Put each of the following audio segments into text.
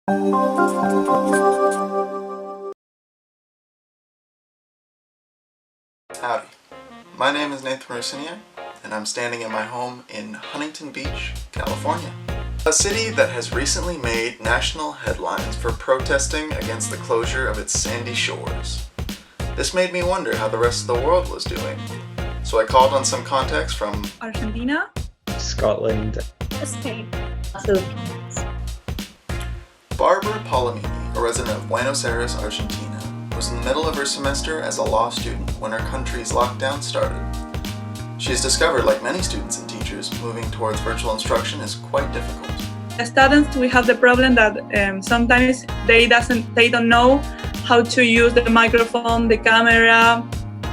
Howdy, my name is Nathan Rossinier, and I'm standing in my home in Huntington Beach, California. A city that has recently made national headlines for protesting against the closure of its sandy shores. This made me wonder how the rest of the world was doing, so I called on some context from Argentina, Scotland, Spain, Philippines. Barbara Palomini, a resident of Buenos Aires, Argentina, was in the middle of her semester as a law student when her country's lockdown started. She has discovered, like many students and teachers, moving towards virtual instruction is quite difficult. The students, we have the problem that sometimes they don't know how to use the microphone, the camera,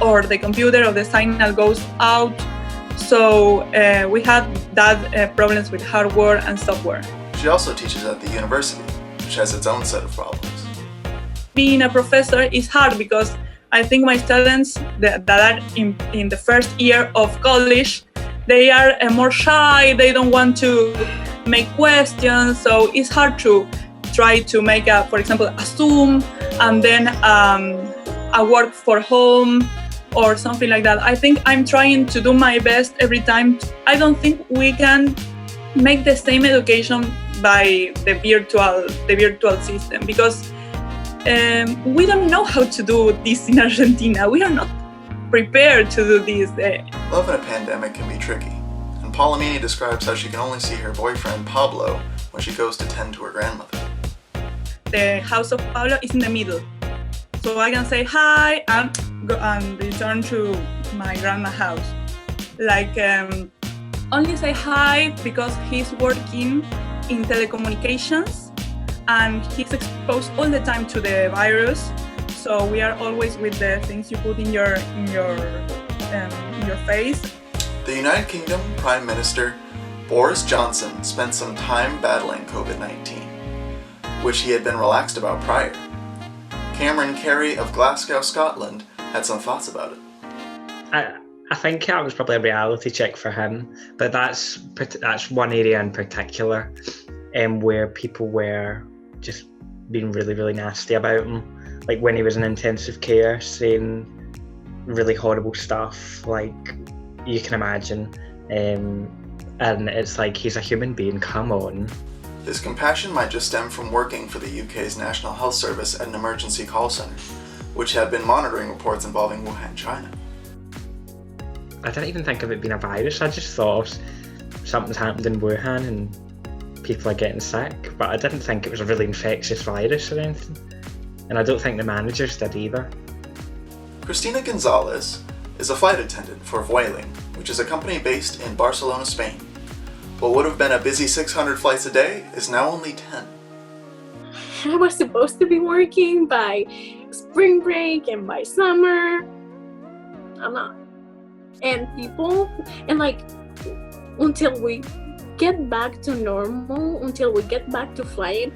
or the computer, or the signal goes out. So we have that problems with hardware and software. She also teaches at the university, which has its own set of problems. Being a professor is hard because I think my students that are in the first year of college, they are more shy, they don't want to make questions, so it's hard to try to make, for example, a Zoom and then a work for home or something like that. I think I'm trying to do my best every time. I don't think we can make the same education by the virtual system because we don't know how to do this in Argentina. We are not prepared to do this. Love in a pandemic can be tricky, and Palomini describes how she can only see her boyfriend Pablo when she goes to tend to her grandmother. The house of Pablo is in the middle, so I can say hi and go and return to my grandma's house. Like only say hi because he's working in telecommunications and he's exposed all the time to the virus. So we are always with the things you put in your face. The United Kingdom Prime Minister Boris Johnson spent some time battling COVID-19, which he had been relaxed about prior. Cameron Carey of Glasgow, Scotland, had some thoughts about it. I think that was probably a reality check for him, but that's one area in particular where people were just being really, really nasty about him. Like when he was in intensive care, saying really horrible stuff, like you can imagine. And it's like, he's a human being, come on. His compassion might just stem from working for the UK's National Health Service at an emergency call center, which had been monitoring reports involving Wuhan, China. I didn't even think of it being a virus. I just thought something's happened in Wuhan and people are getting sick, but I didn't think it was a really infectious virus or anything. And I don't think the managers did either. Cristina Gonzalez is a flight attendant for Vueling, which is a company based in Barcelona, Spain. What would have been a busy 600 flights a day is now only 10. I was supposed to be working by spring break and by summer. I'm not. And people, and like, until we get back to normal, until we get back to flying,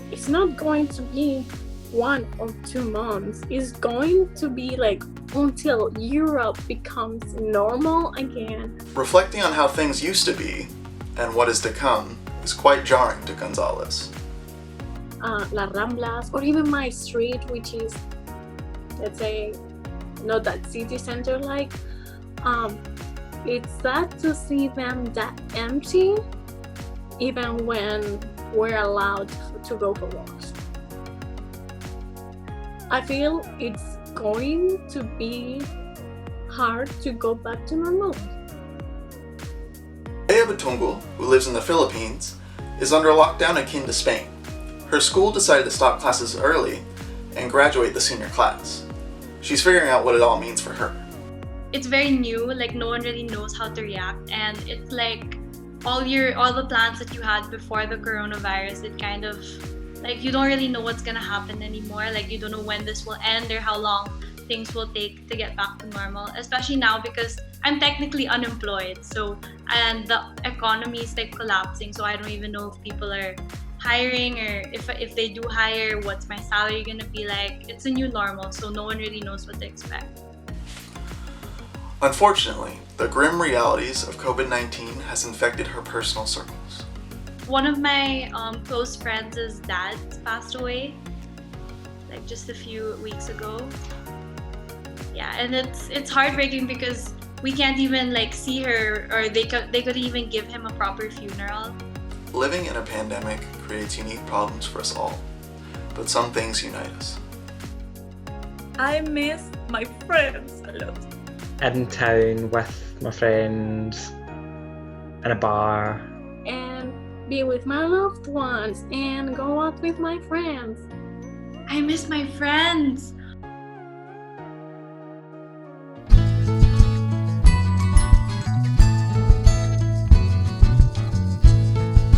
it's not going to be 1 or 2 months. It's going to be like until Europe becomes normal again. Reflecting on how things used to be and what is to come is quite jarring to Gonzalez. La Ramblas, or even my street, which is, let's say, not that city center like, it's sad to see them that empty even when we're allowed to go for walks. I feel it's going to be hard to go back to normal. Bea Batungul, who lives in the Philippines, is under a lockdown akin to Spain. Her school decided to stop classes early and graduate the senior class. She's figuring out what it all means for her. It's very new, like no one really knows how to react, and it's like all the plans that you had before the coronavirus, it kind of like you don't really know what's gonna happen anymore. Like you don't know when this will end or how long things will take to get back to normal, especially now because I'm technically unemployed, and the economy is like collapsing, so I don't even know if people are hiring, or if they do hire, what's my salary gonna be like. It's a new normal, so no one really knows what to expect. Unfortunately, the grim realities of COVID-19 has infected her personal circles. one of my close friends' dad passed away, like just a few weeks ago. Yeah, and it's heartbreaking because we can't even like see her, or they couldn't even give him a proper funeral. Living in a pandemic creates unique problems for us all, but some things unite us. I miss my friends a lot. In town with my friends, in a bar. And be with my loved ones and go out with my friends. I miss my friends.